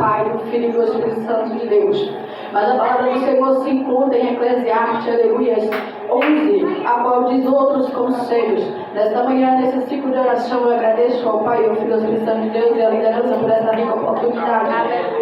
Pai, do Filho e do Espírito Santo de Deus. Mas a palavra do Senhor se encontra em Eclesiastes, aleluia, 11, a qual diz outros conselhos. Nesta manhã, nesse ciclo de oração, eu agradeço ao Pai, ao Filho e ao Espírito Santo de Deus e à liderança por essa rica oportunidade.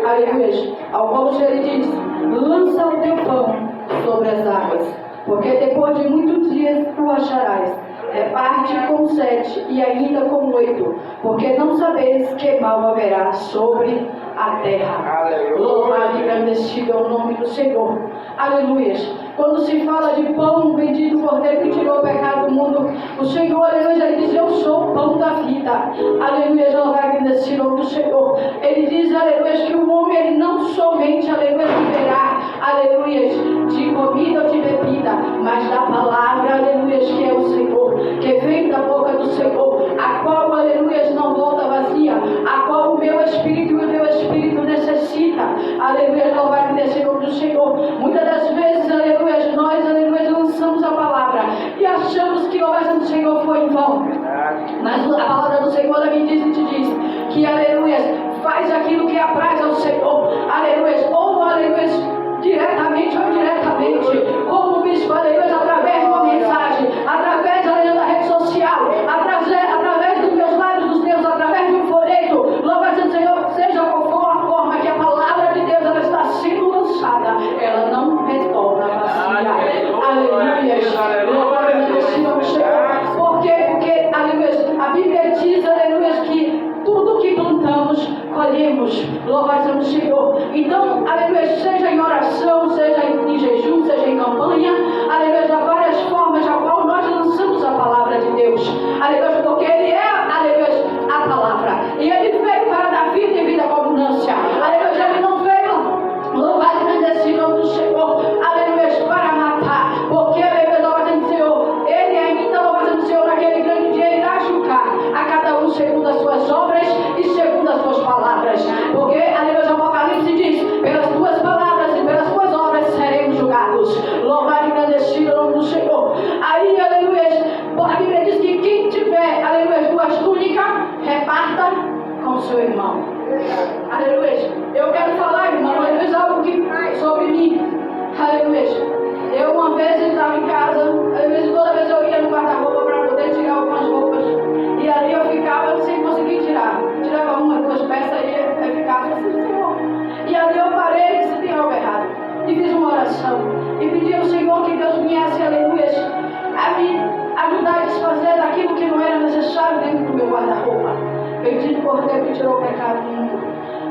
Aleluia. Ao qual ele diz: lança o teu pão sobre as águas, porque depois de muitos dias tu acharás. Reparte com 7 e ainda com 8, porque não sabeis que mal haverá sobre a terra. Louvado e engrandecido é o nome do Senhor. Aleluia. Quando se fala de pão, bendito Cordeiro que tirou o pecado do mundo, o Senhor, aleluia, ele diz: eu sou o pão da vida. Aleluia, louvado e engrandecido é o nome do Senhor. Ele diz, aleluia, que o homem, ele não somente, aleluia, viverá, aleluia, de comida ou de bebida, mas da palavra, aleluia, que é o Senhor, que vem da boca do Senhor, a qual, aleluia, não volta vazia, a qual o meu espírito e o teu espírito necessita. Aleluia, louvado e engrandecido é o nome do Senhor. Muitas das vezes, aleluia, nós, aleluia, lançamos a palavra e achamos que a oração do Senhor foi em vão. Mas a palavra do Senhor me diz e te diz que, aleluia, faz aquilo que apraz ao Senhor. Aleluia, ou aleluia, diretamente ou indiretamente, como o bispo, aleluia, através de uma mensagem, através, aleluia, da rede social, através dos meus lábios, dos teus, através de um folheto. Louvado seja o Senhor, seja qual for a forma que a palavra de Deus ela está sendo lançada, ela não retorna vazia. Aleluia. Louvado seja o Senhor. Por quê? Porque, aleluia, a Bíblia diz, aleluia, que tudo que plantamos, colhemos. Louvado seja o Senhor. Então, aleluia, seja em oração, seja em jejum, seja em campanha, aleluia, há várias formas a qual nós lançamos a palavra de Deus. Aleluia, porque Ele é, aleluia, a palavra. E Ele veio para dar vida e vida com abundância. Aleluia, Ele não veio, louvado e engrandecido o nome do Senhor, aleluia, para matar. Porque, aleluia, louvado seja o Senhor, Ele ainda, louvado seja o Senhor, naquele grande dia irá julgar a cada um segundo as suas obras e segundo as suas palavras. Porque, aleluia, o Apocalipse diz: pelas tuas palavras e pelas tuas obras seremos julgados. Louvado e engrandecido o nome do Senhor. Aí, aleluia, a Bíblia diz que quem tiver, aleluia, duas túnicas, reparta com o seu irmão. Aleluia. Eu quero falar, irmão, aleluia, algo que sobre mim. Aleluia. Eu uma vez estava em casa, aleluia, toda vez eu ia no guarda-roupa para poder tirar algumas roupas. E ali eu ficava sem conseguir tirar. Tirava uma, duas peças e eu ficava assim, Senhor. E ali eu parei e disse: tem algo errado. E fiz uma oração. E pedi ao Senhor que Deus viesse, aleluia, a me ajudar a desfazer daquilo que não era necessário dentro do meu guarda-roupa. Bendito Cordeiro que tirou o pecado do mundo.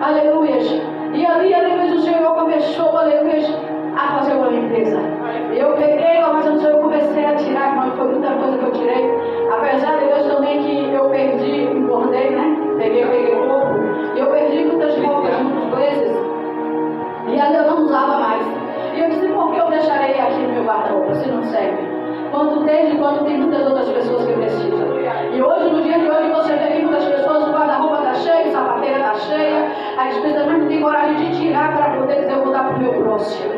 Aleluia. E ali, aleluia, o Senhor começou, aleluia, a fazer uma limpeza. Eu peguei, mas o Senhor, comecei a tirar, mas foi muita coisa que eu tirei. Apesar de Deus também que eu perdi, engordei, né? Peguei o corpo. E eu perdi muitas roupas, muitas vezes. E ali eu não usava mais. E eu disse: por que eu deixarei aqui no meu guarda-roupa se não serve? Desde quando tem muitas outras pessoas que precisam. E hoje, no dia de hoje, você vê que muitas pessoas, o guarda-roupa está cheio, a sapateira está cheia, a despesa não tem coragem de tirar para poder dizer: eu vou dar para o meu próximo.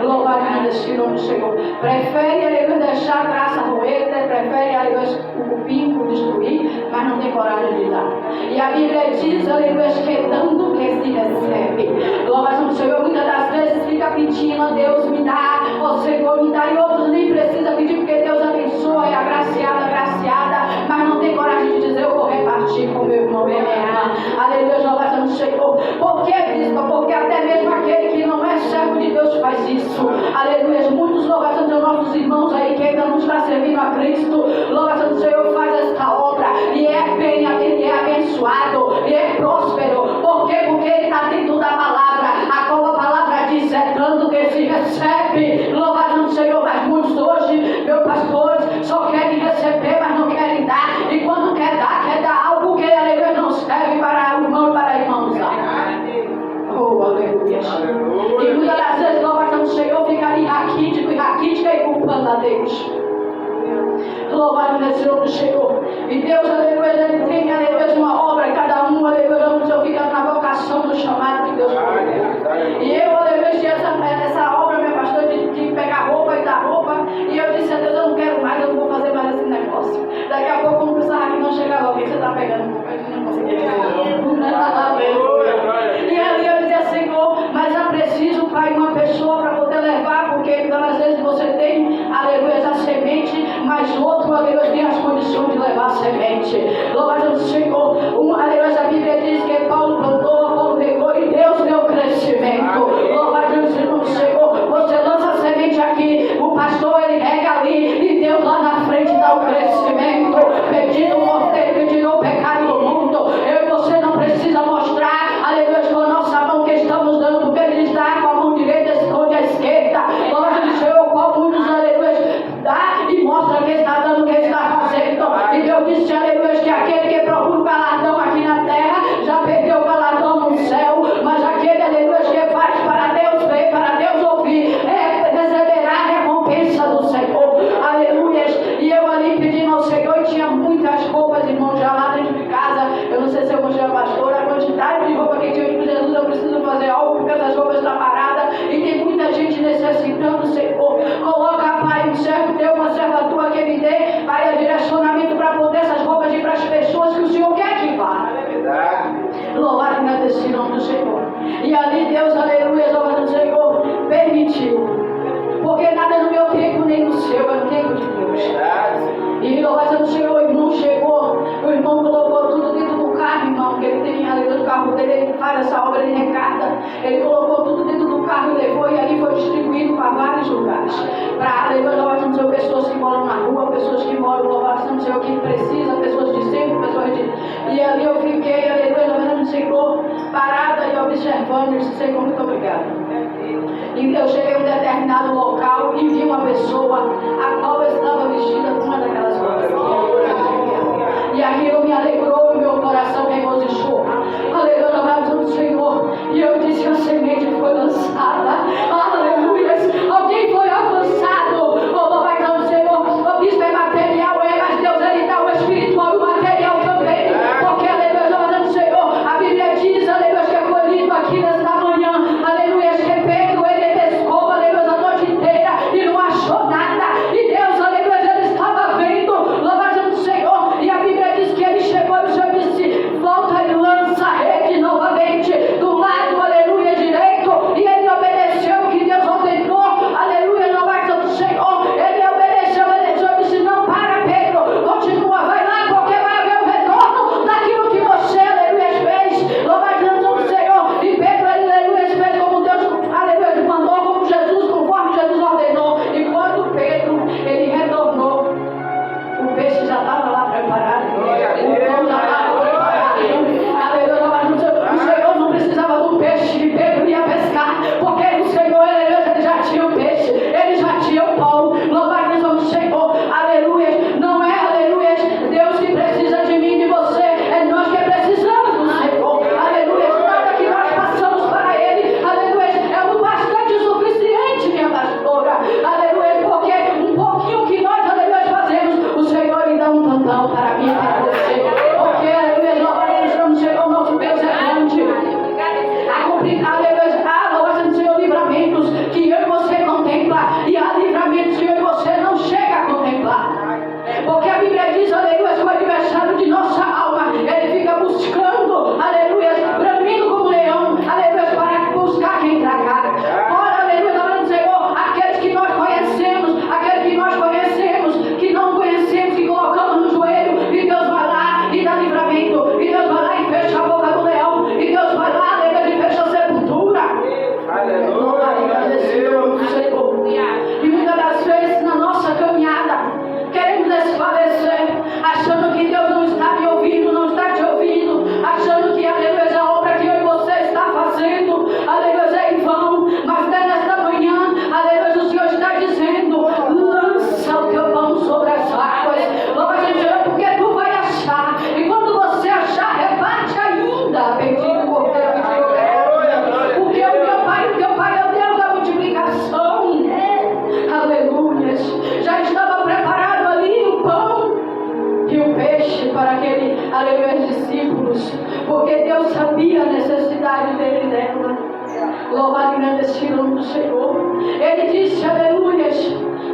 Louvado e engrandecido o nome do Senhor. Prefere, aleluia, deixar a graça roer, prefere, aleluia, o cupim destruir, mas não tem coragem de dar. E a Bíblia diz, aleluia, que dando que se recebe. Louvado o Senhor. Muitas das vezes fica pedindo: Deus me dá, ó Senhor me dá, e outros nem precisa pedir, porque Deus abençoa, é agraciada, mas não tem coragem de dizer: eu vou repartir com meu irmão e minha irmã. Aleluia, louvado seja o Senhor. Por que, bispo? Porque até mesmo aquele que não é servo de Deus faz isso. Aleluia, muitos louvados são nossos irmãos aí que ainda não está servindo a Cristo. Louvado seja o Senhor, faz esta obra e é bem, ele é abençoado e é próspero. Por quê? Porque ele está dentro da palavra, a qual a palavra diz: é dando que se recebe. Louvado seja o Senhor. Mas muitos hoje, meus pastores, só querem receber, mas não querem dar. E quando quer dar algo que, aleluia, não serve para o irmão e para a irmã usar. Oh, aleluia. E muitas das vezes, louvado seja o Senhor, fica ali raquítico e raquítica e culpando a Deus. Louvado seja o nome do Senhor. E Deus, aleluia, Ele tem, aleluia, uma obra, cada um, aleluia, o Senhor fica na vocação do chamado que Deus pode. E eu, aleluia, essa obra, meu pastor, de pegar roupa e dar roupa. E eu disse a Deus: eu não quero mais, eu não vou fazer mais esse negócio. Daqui a pouco, quando precisar aqui, não chega logo. O que você está pegando? Eu não consegui dizer. E ali eu dizia assim: frente. Louvado seja o Senhor. Aleluia, a Bíblia diz que Paulo plantou, Paulo regou e Deus deu crescimento. Louvado seja o Senhor. Você lança a semente aqui, o pastor ele rega ali e Deus lá na frente dá o crescimento. Pedindo o morteiro que tirou o pecado do mundo. Eu e você não precisa mostrar, aleluia, com a nossa mão que estamos dando, porque ele diz: dá com a mão direita, esconde a esquerda. Louvado seja o Senhor, qual muitos, aleluia, dá e mostra que está dando, que está fazendo. E Deus disse, aleluia, que aquele que procura o galardão aqui na terra já perdeu o galardão no céu, mas aquele, aleluia, que faz para Deus ver, para Deus ouvir, receberá a recompensa do Senhor. Aleluia. E eu ali pedindo ao Senhor, e tinha muitas roupas, irmão, já lá dentro de casa. Eu não sei se eu mostrei a pastora, a quantidade de roupa que tinha. Eu digo: Jesus, eu preciso fazer algo, porque essas roupas estão paradas e tem muita gente necessitando, Senhor. Coloca, Pai, um servo teu, uma serva tua que me dê, Pai, o direcionamento para poder essas roupas ir para as pessoas que o Senhor quer que vá. Louvado e agradecido o nome do Senhor. E ali Deus, aleluia, louvado o Senhor, permitiu. Porque nada no meu tempo nem no seu, é no tempo de Deus. E louvado o Senhor, o irmão chegou, o irmão colocou tudo dentro do carro, irmão, que ele tem ali do carro dele, ele faz essa obra de recarga. Ele colocou tudo dentro do carro e levou, e ali foi distribuído para vários lugares. Para, aleluia, louvado o Senhor, pessoas que moram na rua, pessoas que moram, louvado o Senhor, que precisa, pessoas de centro, pessoas de... E ali eu fiquei, aleluia, louvado o Senhor, parada e observando, e disse: Senhor, muito obrigado. E eu cheguei a um determinado local e vi uma pessoa a qual estava vestida com uma daquelas roupas. E aquilo me alegrou e meu coração regozijou. Aleluia, louvado o Senhor. E eu disse: a semente foi lançada. Aleluia. Alguém foi alcançado. Oh, louvado o Senhor. O bispo é material, mas Deus ele dá o espiritual e o material também. Porque, aleluia, louvado o Senhor. A Bíblia diz, aleluia, que foi lido aqui nesta manhã. Aleluia, que Pedro ele pescou, aleluia, a noite inteira e não achou nada. E Deus, aleluia, ele estava vendo. Louvado o Senhor. E a Bíblia diz que ele chegou e o Senhor disse: volta e lança a rede novamente do lado, aleluia, direito. E ele obedeceu o que Deus ordenou. Aleluia, louvado o Senhor. Ele obedeceu, e disse: não para, Pedro, continua, vai lá, porque vai haver o retorno daquilo que você, aleluia, fez. Louvado o Senhor. E Pedro, aleluia, fez como Deus, aleluia, mandou, como Jesus, conforme Jesus ordenou. E quando Pedro, ele retornou, o peixe já estava lá preparado. O pão já estava preparado. Aleluia, louvado o Senhor. O Senhor não precisava do peixe que Pedro ia pescar, porque o Senhor, aleluia, ele já tinha o peixe, ele já tinha o pão. Louvado o Senhor. Aleluia. Não é, aleluia, Deus que precisa de mim e de você, é nós que precisamos do Senhor. Aleluia. Nada que nós passamos para Ele, aleluia, é o bastante suficiente, minha pastora. Aleluia, porque um pouquinho que nós, aleluia, fazemos, o Senhor lhe dá um tantão para mim e para você. Porque, aleluia, louvado o Senhor, o nosso Deus é grande. A cumprir, aleluia, louvado o Senhor, livramentos que eu e você contempla, e há livramentos que eu e você não chega a contemplar. Porque a Bíblia diz, aleluia, que o adversário de nossa alma, ele fica buscando, aleluia, bramindo como leão, aleluia, para buscar quem tragar. Ora, aleluia, louvado o Senhor, aqueles que nós conhecemos, aqueles que nós conhecemos, que não conhecemos, que colocamos no joelho, e Deus vai lá e dá livramento, e Deus vai lá e fecha a boca do leão, e Deus vai lá, aleluia, e fecha a sepultura. Aleluia, agradecemos, Senhor. E muitas das vezes na nossa caminhada queremos desfalecer, achando que Deus não está me ouvindo, não está te ouvindo, achando que, aleluia, a obra que eu e você está fazendo, aleluia, é em vão. Mas nesta manhã, aleluia, o Senhor está dizendo: lança o teu pão sobre as águas. Louvado seja o Senhor, porque tu vai achar, e quando você achar, rebate ainda, pedindo o cordeiro que te oferece. Porque o teu pai é o Deus da multiplicação. Aleluia. Já estava preparado ali o pão e o peixe para aquele, aleluia, discípulos, porque Deus sabia a necessidade dele e dela. Louvado e agradecido o nome do Senhor. Ele disse, aleluia,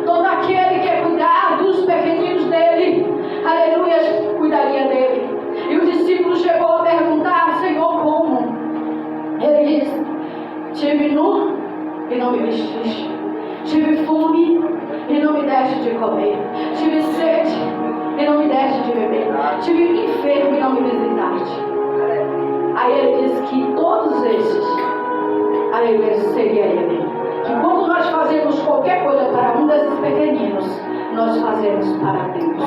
todo aquele que cuidar dos pequeninos dele, aleluia, cuidaria dele. E o discípulo chegou a perguntar: Senhor, como? Ele disse: tive nu e não me vestiste, tive fome e não me deste de comer, tive sede e não me deste de beber. Estive enfermo e não me visitaste. Aí ele diz que todos esses, aleluia, seria ele. Que quando nós fazemos qualquer coisa para um desses pequeninos, nós fazemos para Deus.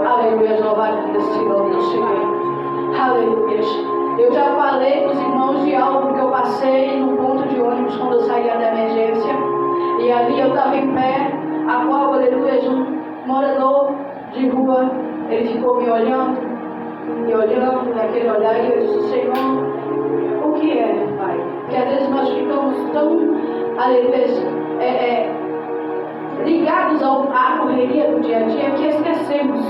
Aleluia, louvado deste nome do Senhor. Aleluia. Eu já falei para os irmãos de algo que eu passei no ponto de ônibus quando eu saía da emergência. E ali eu estava em pé, a qual, aleluia, um morador de rua, ele ficou me olhando, naquele olhar, e eu disse: Senhor, o que é, Pai? Porque às vezes nós ficamos tão, aleluia, ligados à correria do dia a dia, que esquecemos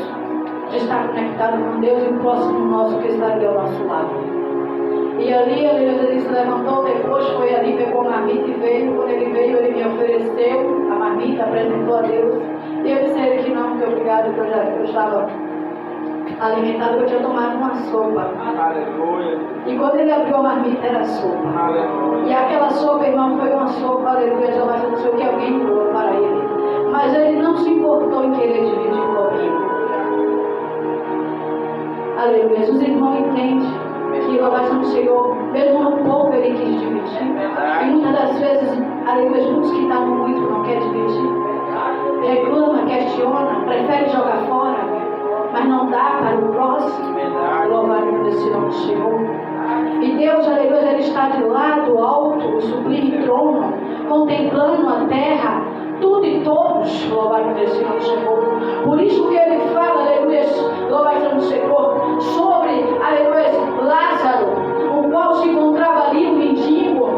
de estar conectado com Deus e o próximo nosso que está ali ao nosso lado. E ali, ele se levantou, depois foi ali, pegou a marmita e veio. Quando ele veio, ele me ofereceu a marmita, apresentou a Deus. E eu disse a ele que não, que obrigado, que eu estava alimentado, que eu tinha tomado uma sopa. Aleluia. E quando ele abriu a marmita, era sopa. Aleluia. E aquela sopa, irmão, foi uma sopa, aleluia, jamais não sei o que alguém doou para ele. Mas ele não se importou em querer dividir comigo. Aleluia. Os irmãos entendem que louvado no Senhor, mesmo no pouco ele quis dividir. E muitas das vezes, aleluia, muitos que estão muito não querem dividir. Reclama, questiona, prefere jogar fora, mas não dá para o próximo. Louvado nesse nome do Senhor. E Deus, aleluia, ele está de lá do alto, o sublime trono, contemplando a terra, tudo e todos. Louvado nesse nome do Senhor. Por isso que ele fala, aleluia, louvado no Senhor, sobre, aleluia, Lázaro, o qual se encontrava ali, um mendigo,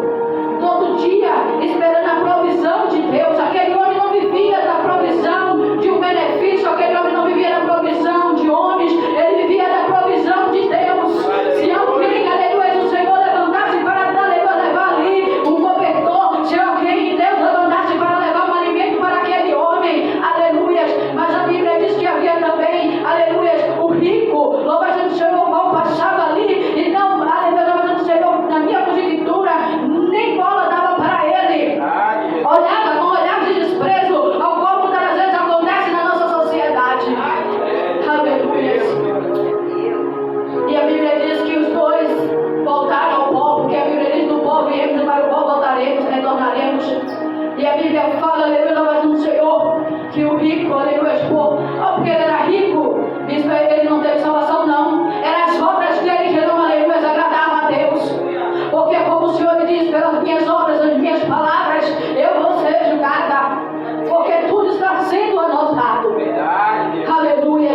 todo dia esperando a provisão de Deus. Aquele homem não vivia da provisão de um benefício, aquele homem não vivia da provisão de homens, ele vivia da provisão de Deus. Se alguém, aleluia, o Senhor levantasse para levar ali um cobertor, se alguém, Deus levantasse para levar um alimento para aquele homem, aleluia, mas a Bíblia diz que havia também, aleluia, o rico, louvado o Senhor, qual passava ali e não, aleluia, louvado o Senhor, na minha conjectura, nem bola dava para ele. Olhava com olhar de desprezo, ao qual muitas vezes acontece na nossa sociedade. Aleluia. E a Bíblia diz que os dois voltaram ao pó, porque a Bíblia diz: do pó viemos e para o pó voltaremos, retornaremos. E a Bíblia fala, aleluia, louvado no Senhor, que o rico, aleluia, porque ele era rico, isso ele não teve salvação, não. Eram as obras dele que não, aleluia, agradavam a Deus. Porque como o Senhor diz, pelas minhas obras, as minhas palavras, eu vou ser julgada. Porque tudo está sendo anotado. Verdade. Aleluia.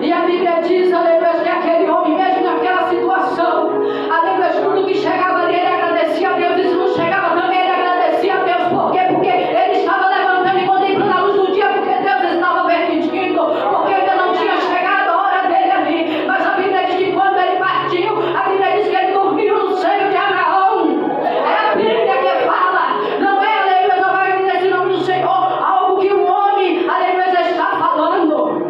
E a Bíblia diz, aleluia, que aquele homem, mesmo naquela situação, aleluia, tudo que chegava ali, ele agradecia a Deus. E se não chegava também, ele agradecia a Deus. Por quê? Porque ele estava levantando e contemplando a luz do dia, porque Deus estava permitindo, porque ainda não tinha chegado a hora dele ali. Mas a Bíblia diz que quando ele partiu, a Bíblia diz que ele dormiu no seio de Abraão. É a Bíblia que fala, não é, aleluia, não vai nesse nome do Senhor, algo que o homem, aleluia, está falando.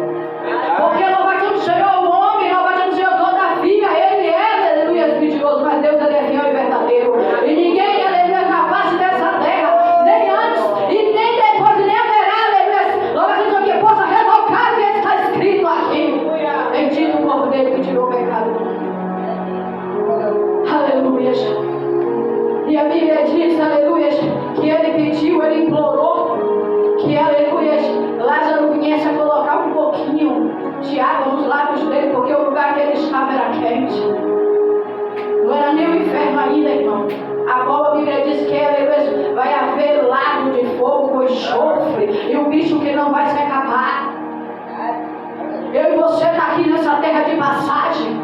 Porque louvado no Senhor, o homem, louvado no Senhor, todavia, ele é, aleluia, mentiroso, mas Deus, ele é fiel e verdadeiro. E ninguém, aleluia, na face dessa terra, nem antes e nem depois, nem haverá, aleluia, louvado no Senhor, que possa revocar o que está escrito aqui. Bendito o Cordeiro que tirou o pecado do mundo. Aleluia. E a Bíblia diz, aleluia, que ele pediu, ele implorou, que, aleluia, Lázaro viesse a colocar um pouquinho de água nos lábios dele, porque o lugar que ele estava era quente. Não era nem o inferno ainda, irmão. Agora a Bíblia diz que, aleluia, vai haver lago de fogo com enxofre, e o bicho que não vai se acabar. Eu e você está aqui nessa terra de passagem.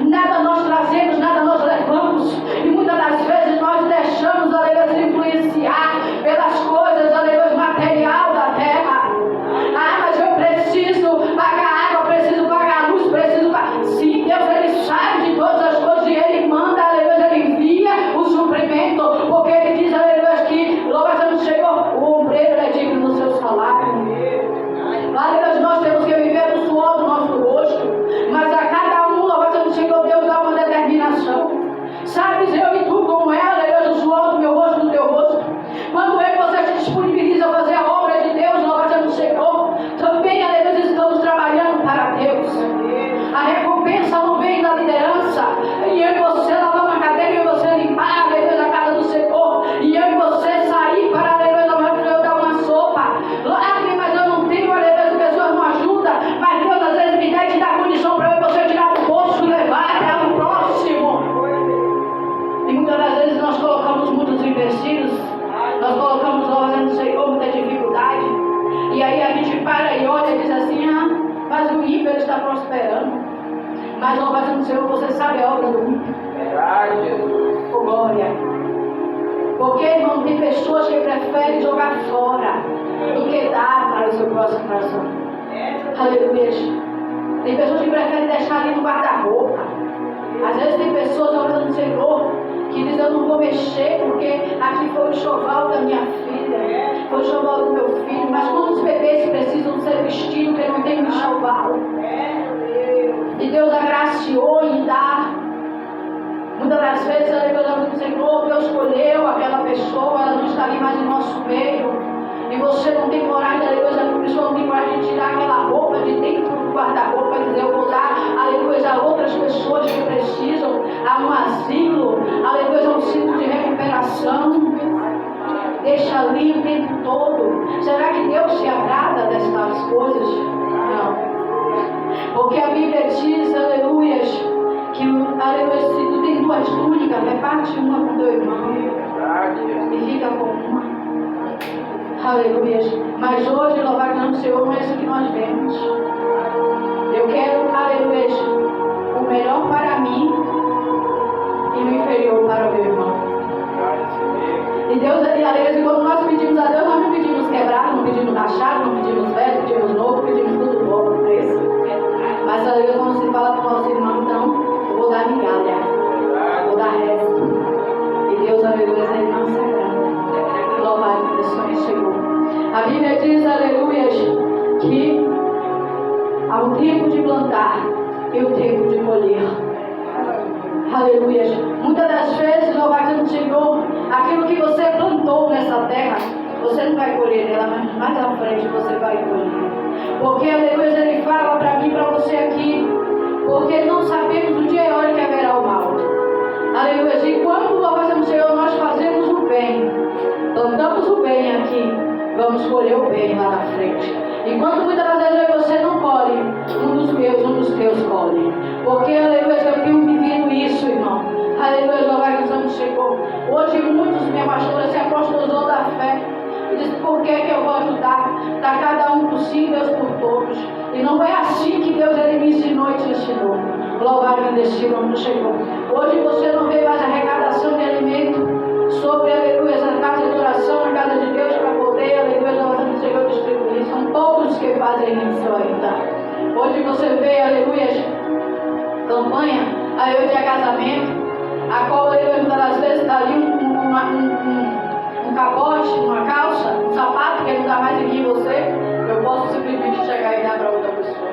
Nada nós trazemos, nada nós levamos. E muitas das vezes nós deixamos, aleluia, influenciar pelas coisas, aleluia, material da terra. Ah, mas eu preciso pagar água, preciso pagar luz, preciso pagar. Sim, Deus, ele sabe de todas as coisas e ele manda, aleluia, ele envia o suprimento. Porque ele diz, aleluia, que louvado no Senhor, o ombreiro é digno do seu salário. Aleluia, nós temos que viver do suor do nosso rosto. Mas a cada um, empecilhos, nós colocamos no Senhor muita dificuldade, e aí a gente para e olha e diz assim: mas o ímpio ele está prosperando. Mas louvado seja o Senhor, você sabe a obra do ímpio. Verdade, Jesus. Oh, glória. Porque, irmão, tem pessoas que preferem jogar fora do que dar para o seu próximo coração. Aleluia. Tem pessoas que preferem deixar ali no guarda-roupa. Às vezes tem pessoas louvando o Senhor que dizem: eu não vou mexer porque aqui foi o enxoval da minha filha, foi o enxoval do meu filho. Mas quando os bebês precisam ser vestidos, que não tem um enxoval, e Deus agraciou em dar. Muitas das vezes, Deus, Senhor, Deus escolheu aquela pessoa, ela não está ali mais em nosso meio, e você não tem coragem, aleluia, a pessoa não tem coragem de tirar aquela roupa de dentro do guarda-roupa e dizer: eu vou dar, aleluia, a outras pessoas que precisam, a um asilo, aleluia, a um ciclo de recuperação. Deixa ali o tempo todo. Será que Deus se agrada destas coisas? Não. Porque a Bíblia diz, aleluia, que, aleluia, se tu tem duas túnicas, reparte uma com teu irmão e fica com uma. Aleluia. Mas hoje, louvado seja o Senhor, não é isso que nós vemos. Eu quero, aleluia, o melhor para mim e o inferior para o meu irmão. E Deus, aleluia, quando nós pedimos a Deus, nós não pedimos quebrado, não pedimos rachado, não pedimos velho, pedimos novo, pedimos tudo bom, não é isso? Mas aleluia, quando se fala para o nosso irmão, então, eu vou dar migalha, eu vou dar resto. E Deus, aleluia, ele não se agrada. Louvado que Deus me chegou. A Bíblia diz, aleluia, que há um tempo de plantar e o tempo de colher. Aleluia. Muitas das vezes, louvado seja o Senhor, aquilo que você plantou nessa terra, você não vai colher dela, mas mais à frente você vai colher. Porque, aleluia, ele fala para mim e para você aqui, porque não sabemos o dia e a hora que haverá o mal. Aleluia. E quando, louvado seja o Senhor, nós fazemos o bem, plantamos o bem aqui, vamos colher o bem lá na frente. Enquanto muitas das vezes você não colhe, um dos teus colhe. Porque, aleluia, eu tenho vivido isso, irmão. Aleluia, louvado seja o Senhor. Hoje muitos, minha pastora, se apostolisou da fé. E diz: por que eu vou ajudar? Está cada um por si, Deus por todos. E não é assim que Deus ele me ensinou e te ensinou. Louvado seja o nome do Senhor. Hoje você não vê mais arrecadação de alimento sobre, aleluia, a casa de oração, a casa de Deus, para poder, aleluia, louvado seja o Senhor, distribuir. São poucos que fazem isso ainda. Hoje você vê, aleluia, campanha, aleluia, de casamento, a qual, aleluia, muitas das vezes está ali um capote, uma calça, um sapato que não dá mais aqui em você, eu posso simplesmente chegar e dar para outra pessoa.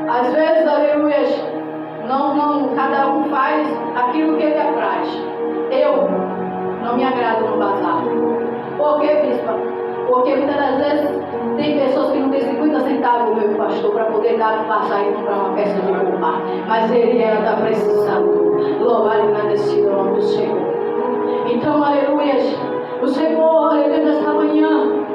Às vezes, aleluia, cada um faz aquilo que ele apraz. Eu não me agrado no bazar. Por quê, bispa? Porque muitas das vezes tem pessoas que não têm 50 centavos, meu pastor, para poder dar no bazar e comprar uma peça de roupa. Mas ele e ela está precisando. Louvado e agradecido ao nome do Senhor. Então, aleluia, o Senhor, aleluia, nesta manhã,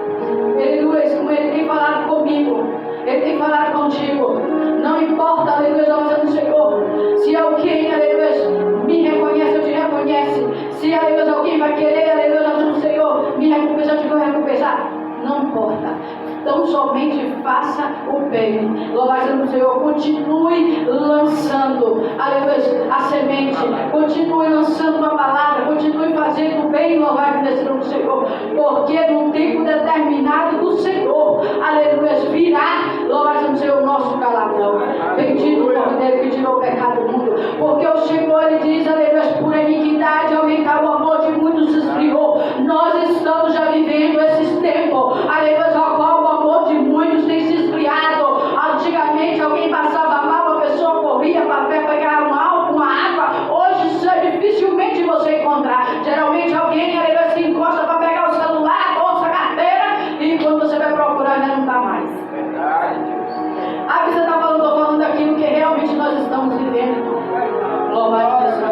aleluia, como ele tem falado comigo, ele tem falado contigo. Não importa, aleluia, o Senhor, se alguém, aleluia, me reconhece, eu te reconhece. Se, aleluia, alguém vai querer, aleluia, o Senhor, me recompensar, eu te vou recompensar. Não importa. Então somente faça o bem. Louvado seja o Senhor. Continue lançando, aleluia, a semente. Continue lançando a palavra. Continue fazendo o bem. Louvado seja o Senhor. Porque no tempo determinado do Senhor, aleluia, virá, louvado seja o Senhor, o nosso galardão. Bendito o Cordeiro que tirou o pecado do mundo. Porque o Senhor, ele diz, aleluia, por iniquidade aumentar o amor de muitos se esfriou. Nós estamos já vivendo esses tempos, aleluia, ao qual o amor de muitos tem se esfriado. Antigamente alguém passava mal, a pessoa corria para pegar uma água. Hoje dificilmente você encontrar. Geralmente alguém, aleluia, se encosta para pegar o celular, a bolsa, a carteira, e quando você vai procurar já não está mais. Ah, você está falando, estou falando daquilo que realmente nós estamos vivendo. Louvado seja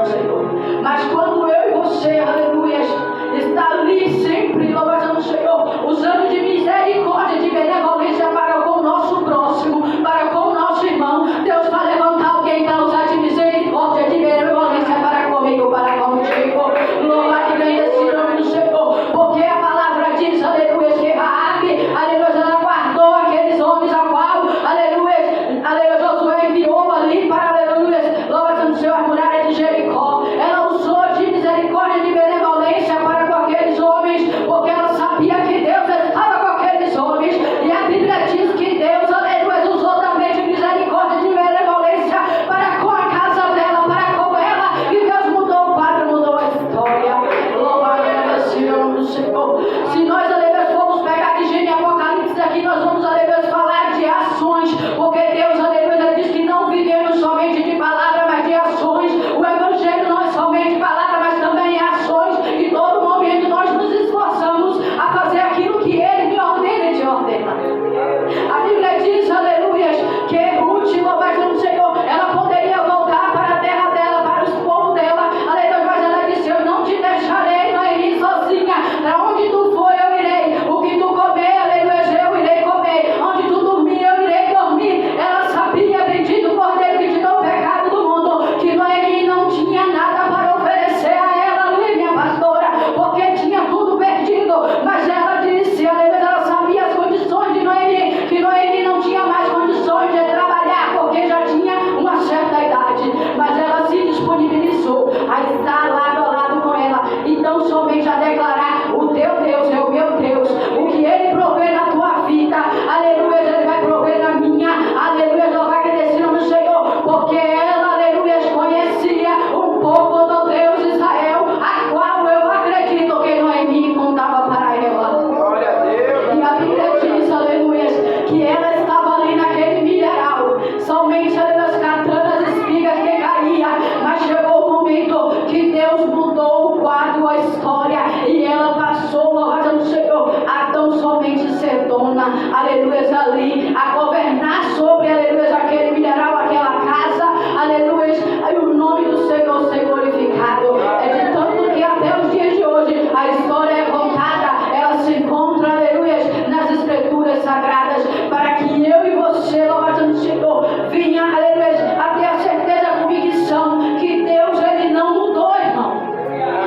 capacitou a estar lado a lado com ela. Então somente a declarar: o teu Deus é o meu Deus. O que Ele provê na tua vida, aleluia, Ele vai prover na minha. Aleluia, já vai agradecer no Senhor, porque ela, aleluia, conhecia um pouco do Deus de Israel, a qual eu acredito que Noemi contava para ela. Glória a Deus. E a Bíblia diz, aleluia, que ela estava ali naquele milharal, somente, aleluia, catando as espigas que caía, mas chegou o momento que Deus mudou o quadro, a história, e ela passou, louvado ao Senhor, a tão somente ser dona, aleluia, ali, a governar sobre, aleluia, aquele milharal, aquela casa, aleluia, e o nome do Senhor ser glorificado. É de tanto que até os dias de hoje a história é contada, ela se encontra, aleluia, nas escrituras sagradas, para que eu e você, louvado ao Senhor, venha, aleluia, a ter a certeza, a convicção que Deus, Ele não mudou, irmão.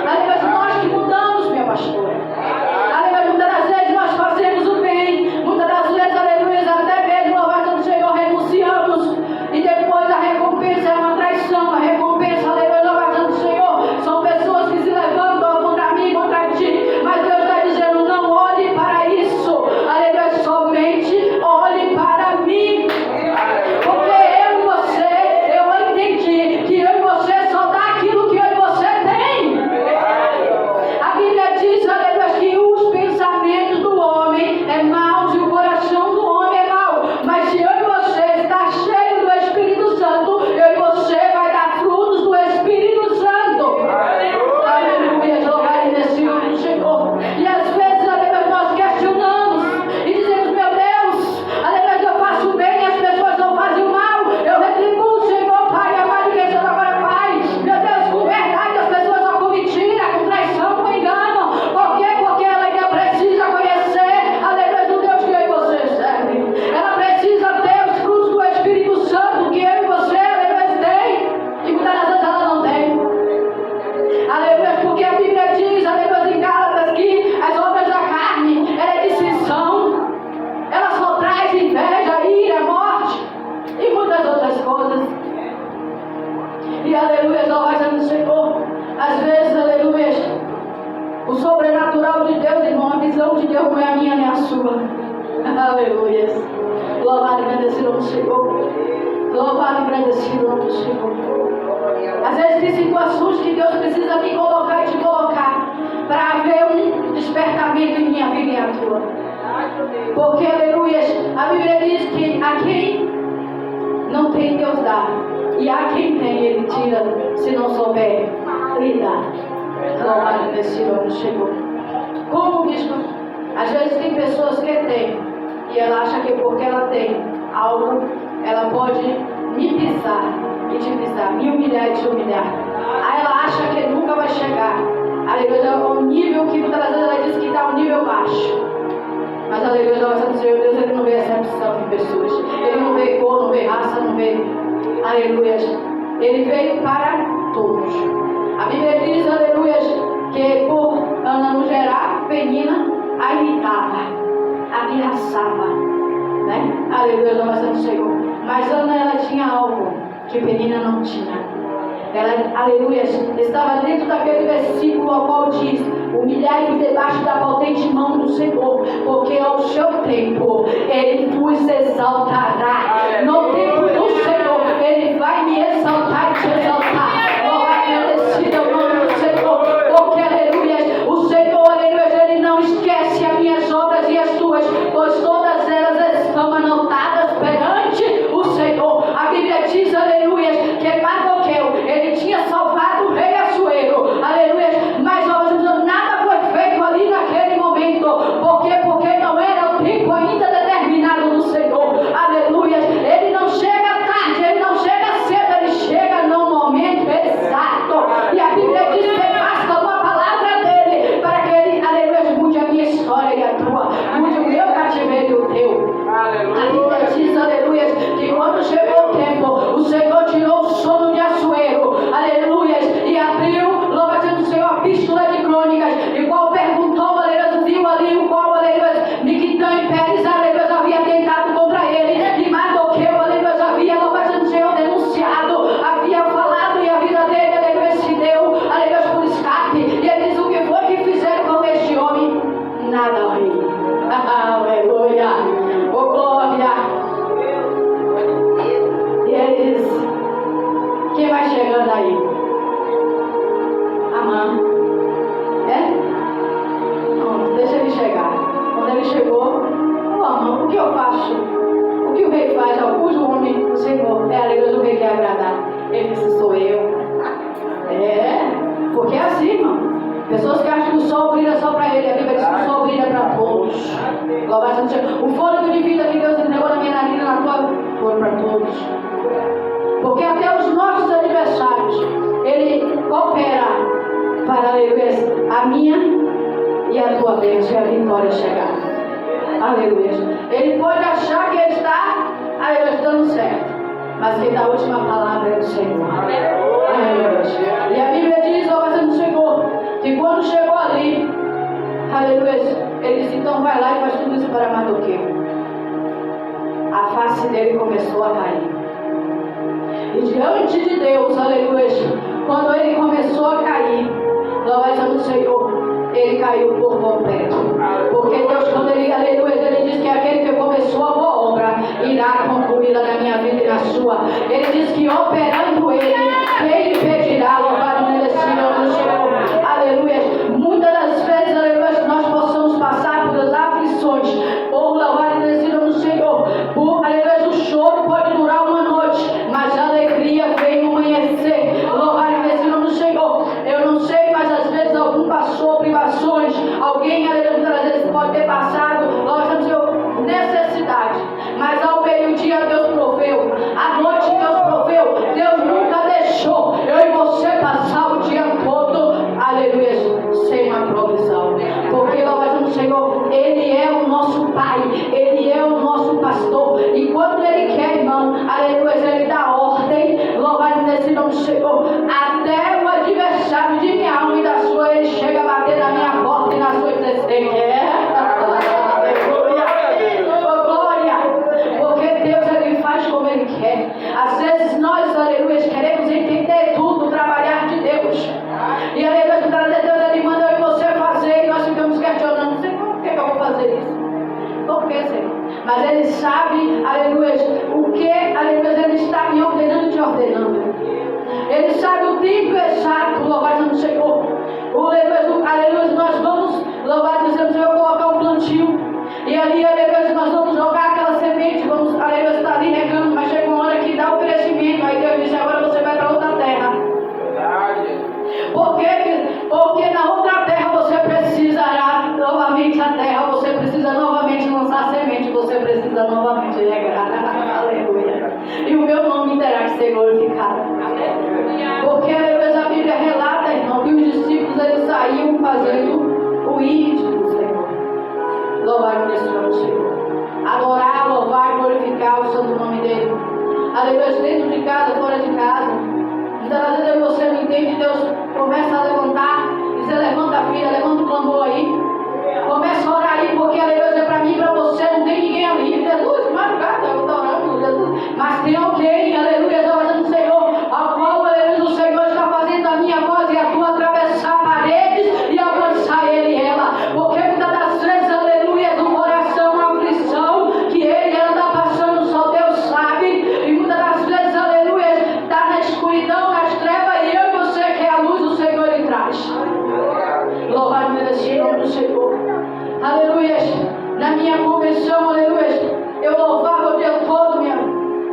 Aleluia, nós que mudamos, minha pastora. Aleluia, muitas das vezes nós fazemos o bem, muitas das vezes, aleluia, até mesmo, louvado ao Senhor, renunciamos, e depois a recompensa é uma traição, a recompensa, aleluia, louvado ao Senhor, são pessoas que se levantam contra mim, contra ti, mas Deus está dizendo: não olhe para isso, aleluia, somente olhe para mim, porque eu e você, eu entendi que eu e você só dá aquilo que eu e você tem. A Bíblia diz, aleluia, que os pensamentos do homem é maus e o coração do homem é mau, mas se eu e você está cheio do Espírito Santo, eu e você vai dar frutos do Espírito Santo. Aleluia, louvado nesse nome do Senhor. E às vezes, aleluia, nós questionamos e dizemos: meu Deus, aleluia, eu faço bem e as pessoas não fazem o mal, eu retribuo, Senhor, Pai amado, que Senhor agora, Pai, meu Deus, com verdade as pessoas são com mentira, com traição, com engano. Por quê? Porque ela ainda precisa conhecer, aleluia, o Deus que eu e você serve. Ela precisa ter os frutos do Espírito Santo que eu e você, aleluia, tem, e muitas das vezes ela não tem. Aleluia, porque a Bíblia diz, aleluia, em Gálatas, que as obras da carne, ela é dissensão, ela só traz inveja, ira, morte e muitas outras coisas. E aleluia, louvado no Senhor, às vezes, aleluia, o sobrenatural de Deus, irmão, a visão de Deus não é a minha nem a sua. Aleluia, louvado e agradecido no Senhor, louvado e agradecido no Senhor. Às vezes tem situações que Deus precisa me colocar e te colocar para haver um despertamento em minha vida e a tua. Porque, aleluia, a Bíblia diz que a quem não tem, Deus dá, e a quem tem, Ele tira, se não souber lidar. Louvado nesse nome, Senhor. Como, bispo? Às vezes tem pessoas que têm, e ela acha que porque ela tem algo, ela pode me pisar e te pisar, me humilhar e te humilhar. Aí ela acha que nunca vai chegar. Aleluia, é um nível que muitas vezes ela diz que está um nível baixo. Mas aleluia, ela vai dizer: Deus, Ele não vê acepção de pessoas. Ele não vê cor, não vê raça, não vê. Aleluia. Ele veio para todos. A Bíblia diz, aleluia, que por Ana não gerar, Penina a irritava, a pirraçava, né? Aleluia, louvado ao Senhor. Mas Ana, ela tinha algo que Penina não tinha. Ela, aleluia, estava dentro daquele versículo ao qual diz: humilhai-vos debaixo da potente mão do Senhor, porque ao seu tempo Ele vos exaltará. No tempo do Senhor, Ele vai me exaltar e te exaltar. Agradecido ao nome do Senhor, porque, aleluia, o Senhor, aleluia, Ele não esquece as minhas obras e as tuas, pois todas elas estão anotadas perante o Senhor. A Bíblia diz, aleluia, que Mardoqueu, ele tinha salvado o rei Assuero, aleluia, mas nada foi feito ali naquele momento. Por quê? Porque não era o tempo ainda determinado do Senhor, aleluia. Ele não chega tarde, Ele não chega cedo, Ele chega no momento Pessoas que acham que o sol brilha só para ele. A Bíblia diz que o sol brilha para todos. Louvado seja o fôlego de vida que Deus entregou na minha narina, na tua, foi para todos. Porque até os nossos adversários, Ele opera para, aleluia, a minha e a tua vez e a vitória chegar. Aleluia. Ele pode achar que está, aleluia, dando certo. Mas quem dá a última palavra é o Senhor. Aleluia. E a Bíblia diz, louvado seja o Senhor, que quando chegou ali, aleluia, ele disse, então vai lá e faz tudo isso para Mardoqueu. A face dele começou a cair. E diante de Deus, aleluia, quando ele começou a cair, louvado seja o Senhor, ele caiu por completo. Porque Deus, quando ele, aleluia, ele diz que aquele que começou a boa obra irá concluí-la na minha vida e na sua. Ele diz que operando ele, quem lhe pedirá, louvado seja o Senhor. Aleluia. Muitas das vezes, aleluia, nós possamos passar por as aflições, por louvado seja o Senhor. Por, aleluia, o choro pode durar uma noite, mas a alegria vem no amanhecer. Louvado seja o Senhor. Eu não sei, mas às vezes algum passou privações, alguém, aleluia, às vezes pode ter passado, louvado seja o Senhor, necessidade. Mas ao meio-dia Deus proveu, à noite Deus proveu. Deus nunca deixou eu e você passar o dia todo, aleluia, sem uma provisão. Porque louvado seja o Senhor, Ele é o nosso Pai, Ele é o nosso pastor. E quando Ele quer, irmão, aleluia, Ele dá ordem, louvado seja o Senhor, até o adversário de minha alma e da sua, ele chega a bater na minha porta e na sua e dizer, você quer? Como Ele quer. Às vezes nós, aleluia, queremos entender tudo, trabalhar de Deus. E aleluia, Deus, Ele manda eu e você fazer, e nós ficamos questionando, Senhor, por que eu vou fazer isso? Por que, Senhor? Mas Ele sabe, aleluia, o que, aleluia, Ele está me ordenando e te ordenando. Ele sabe o tempo exato, louvado seja o Senhor. Aleluia, nós vamos, louvado seja o Senhor, colocar um plantio. E ali, aleluia, nós vamos jogar aquela semente, vamos, aleluia, estar ali regando, mas chega uma hora que dá o crescimento. Aí Deus diz, agora você vai para outra terra. Porque na outra terra você precisará novamente a terra, você precisa novamente lançar semente, você precisa novamente regar. Aleluia. E o meu nome terá que ser glorificado. Porque, aleluia, a Bíblia relata, irmão, que os discípulos eles saíam fazendo o ídolo do Senhor. Louvar o Senhor. Adorar, louvar, glorificar o santo nome dele. Aleluia, dentro de casa, fora de casa. Então, às vezes você não entende, Deus começa a levantar. E você levanta a filha, levanta o clamor aí. Começa a orar aí, porque aleluia, é para mim e para você, não tem ninguém ali. Jesus, madrugada, eu estou orando, Jesus. Mas tem alguém, aleluia, orando o Senhor, ao qual, aleluia, o Senhor está fazendo a minha voz e a tua atravessar paredes e alcançar ele e ela. Porque muitas das vezes, aleluia, do coração, uma aflição que ele e ela está passando, só Deus sabe. E muitas das vezes, aleluia, está na escuridão, nas trevas, e eu e você que é a luz, o Senhor ele traz. Louvado seja o nome do Senhor. Aleluia. Na minha convenção, aleluia, eu louvava o dia todo, minha.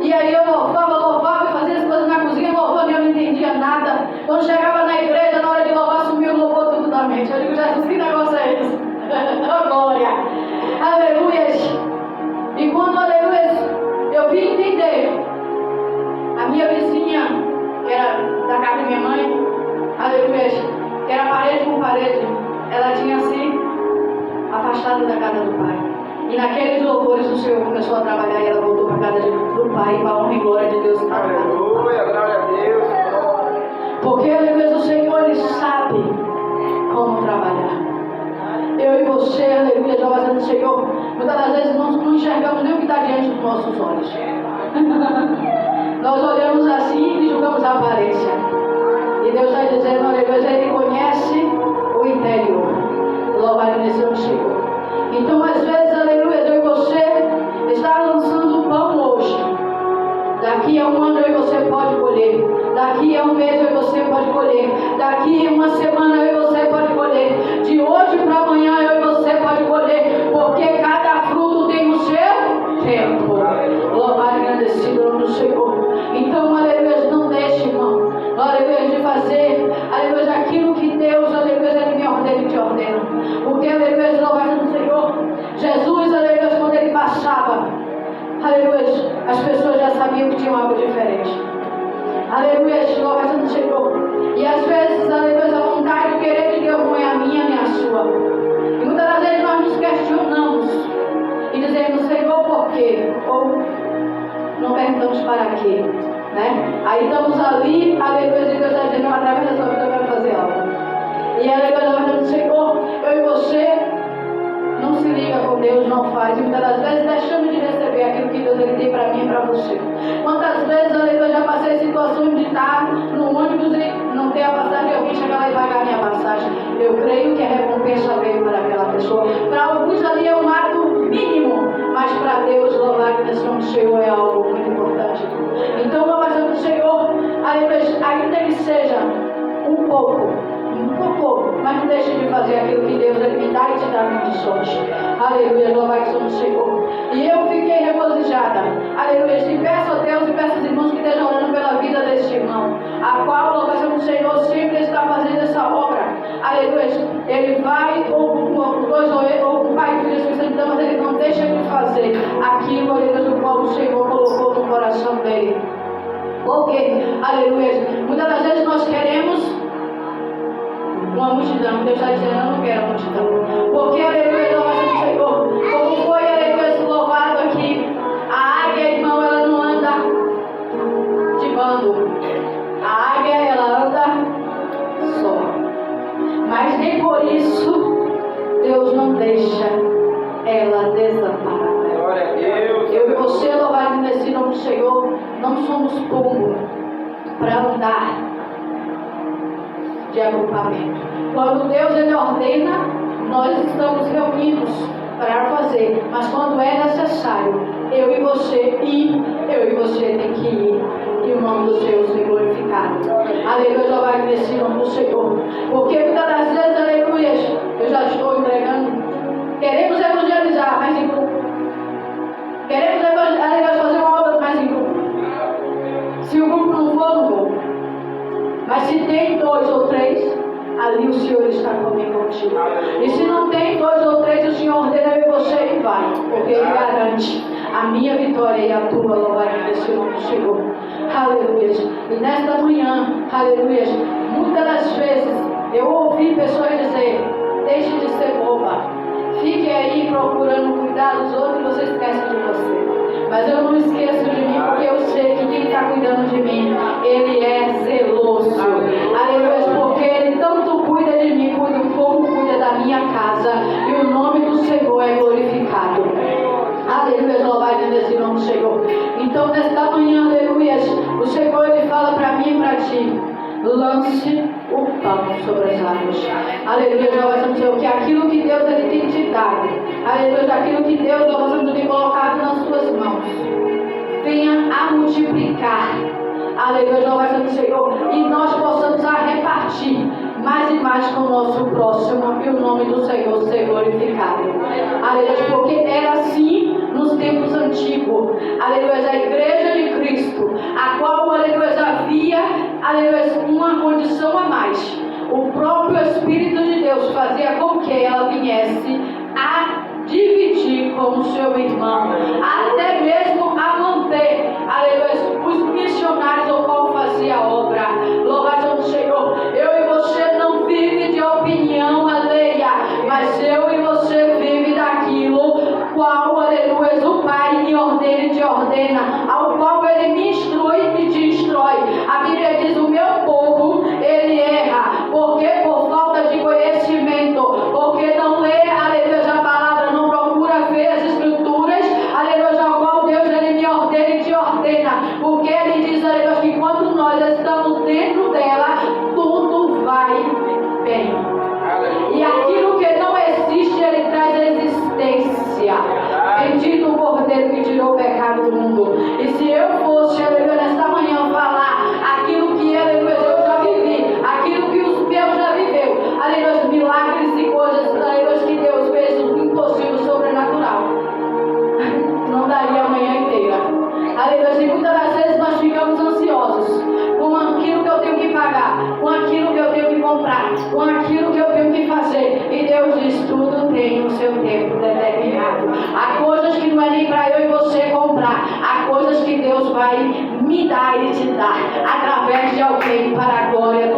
E aí eu louvava e fazia as coisas na cozinha, louvando e eu não entendia nada. Quando chegava na igreja, na hora de louvar, sumiu o louvor tudo da mente. Eu digo, Jesus, que negócio é esse? Oh, glória. Aleluia. E quando, aleluia, eu vim entender, a minha vizinha, que era da casa de minha mãe, aleluia, que era parede com parede, ela tinha assim, afastada da casa do Pai. E naqueles louvores o Senhor começou a trabalhar e ela voltou para a casa do Pai, para a honra e glória de Deus. Aleluia, glória a Deus. Porque, aleluia, o Senhor ele sabe como trabalhar. Eu e você, aleluia, já fazendo o Senhor, muitas das vezes não enxergamos nem o que está diante dos nossos olhos. Nós olhamos assim e julgamos a aparência. E Deus está dizendo, aleluia, Ele conhece o interior. Louvado seja o Senhor. Então, às vezes, aleluia, eu e você está lançando o pão hoje. Daqui a um ano eu e você pode colher. Daqui a um mês eu e você pode colher. Daqui a uma semana eu e você pode colher. De hoje para amanhã eu e você pode colher. Porque cada fruto tem o seu tempo. Louvado seja o nome do Senhor. Então, aleluia, não deixe, irmão. Aleluia, de fazer, aleluia, aquilo que Deus, aleluia, Ele me as pessoas já sabiam que tinham algo diferente. Aleluia, louvado seja o Senhor. E às vezes, aleluia, a vontade, o querer de Deus não é a minha nem a sua. E muitas das vezes nós nos questionamos e dizemos, Senhor, por quê? Ou não perguntamos para quê, né? Aí estamos ali, aleluia, e Deus está dizendo, através da sua vida eu quero fazer algo. E aleluia, nós dizemos, Senhor, eu e você não se liga com Deus, não faz. E muitas das vezes deixamos de receber aquilo que Deus ele tem para mim e para você. Quantas vezes, aleluia, eu já passei situações de estar no ônibus e não ter a passagem e alguém chegar lá e pagar a minha passagem. Eu creio que a recompensa veio para aquela pessoa. Para alguns ali é um ato mínimo, mas para Deus, louvar que nesse nome do Senhor é algo muito importante. Então, louvado do Senhor, aleluia, ainda que seja um pouco, mas não deixe de fazer aquilo que Deus ele me dá e te dá condições. Aleluia, louvado seja o Senhor. E eu fiquei regozijada. Aleluia, e peço a Deus e peço aos irmãos que estejam orando pela vida deste irmão, a qual, louvado seja o Senhor, sempre está fazendo essa obra. Aleluia, ele vai ou com dois ou com o Pai e Filho Espírito Santo, mas ele não deixa de fazer aquilo, aleluia, do qual o Senhor colocou no coração dele. Porque, aleluia, muitas das vezes nós queremos uma multidão. Deus está dizendo, eu não quero a multidão. Porque, aleluia, louvado seja o Senhor. Como foi, aleluia, louvado aqui. A águia, irmão, ela não anda de bando. A águia, ela anda só. Mas nem por isso, Deus não deixa ela desamparada. Glória a Deus. Eu e você, louvado nesse nome do Senhor, não somos pombo para andar de agrupamento. Quando Deus ele ordena, nós estamos reunidos para fazer. Mas quando é necessário, eu e você tem que ir. E o nome do Senhor seja glorificado. Aleluia, já vai nesse nome do Senhor. Porque muitas das vezes, aleluia, eu já estou entregando. Queremos evangelizar, mas em grupo. Queremos aleluia, fazer uma obra, mas em grupo. Se o grupo não for, não vou. Mas se tem 2 ou 3, ali o Senhor está comigo contigo. E se não tem 2 ou 3, o Senhor ordena eu e você e vai. Porque Ele garante a minha vitória e a tua, louvado desse nome do Senhor. Aleluia. E nesta manhã, aleluia, muitas das vezes eu ouvi pessoas dizer, deixe de ser boba. Fique aí procurando cuidar dos outros e você esquece de você. Mas eu não esqueço de mim, porque eu sei que quem está cuidando de mim, Ele é zeloso. Aleluia, porque Ele tanto cuida de mim, como cuida da minha casa. E o nome do Senhor é glorificado. Aleluia, louvado nesse nome do Senhor. Então, nesta manhã, aleluia, o Senhor Ele fala para mim e para ti. Lance o pão sobre as águas. Aleluia, louvado Senhor, que aquilo que Deus ele tem te dado, aleluia, aquilo que Deus louvado tem colocado nas suas mãos, venha a multiplicar. Aleluia, louvado Senhor, e nós possamos a repartir mais e mais com o nosso próximo e o nome do Senhor ser glorificado. Aleluia, porque era assim nos tempos antigos. Aleluia, a igreja de Cristo, a qual, aleluia, havia, aleluia, uma condição a mais. O próprio Espírito de Deus fazia com que ela viesse a dividir com o seu irmão, até mesmo a manter, aleluia, os missionários ao qual fazia a obra. Louvado seja o Senhor. Eu e você não vive de opinião alheia, mas eu e você vive daquilo qual, aleluia, o Pai me ordena e te ordena, ao qual Ele me instrui e te instrui. A Bíblia diz, o meu povo, ele erra, porque por falta de conhecimento, porque não lê, aleluia, a palavra, não procura ver as escrituras, aleluia, ao qual Deus ele me ordena e te ordena, porque Ele diz, aleluia, que quando nós estamos dentro dela, tudo vai bem. E aquilo que não existe, Ele traz existência. Bendito o Cordeiro que tirou o pecado do mundo. E se eu fosse, aleluia, nesta manhã falar aquilo que, aleluia, eu já vivi, aquilo que os meus já viveu, aleluia, milagres e coisas, aleluia, que Deus fez o impossível, sobrenatural, não daria a manhã inteira. Aleluia, e muitas das vezes nós ficamos ansiosos com aquilo que eu tenho que pagar, com aquilo que eu tenho que comprar, com aquilo que eu tenho que fazer. E Deus diz, tudo tem o seu tempo determinado. Há coisas que não é nem para eu e você comprar. Há coisas que Deus vai me dar e te dar através de alguém para a glória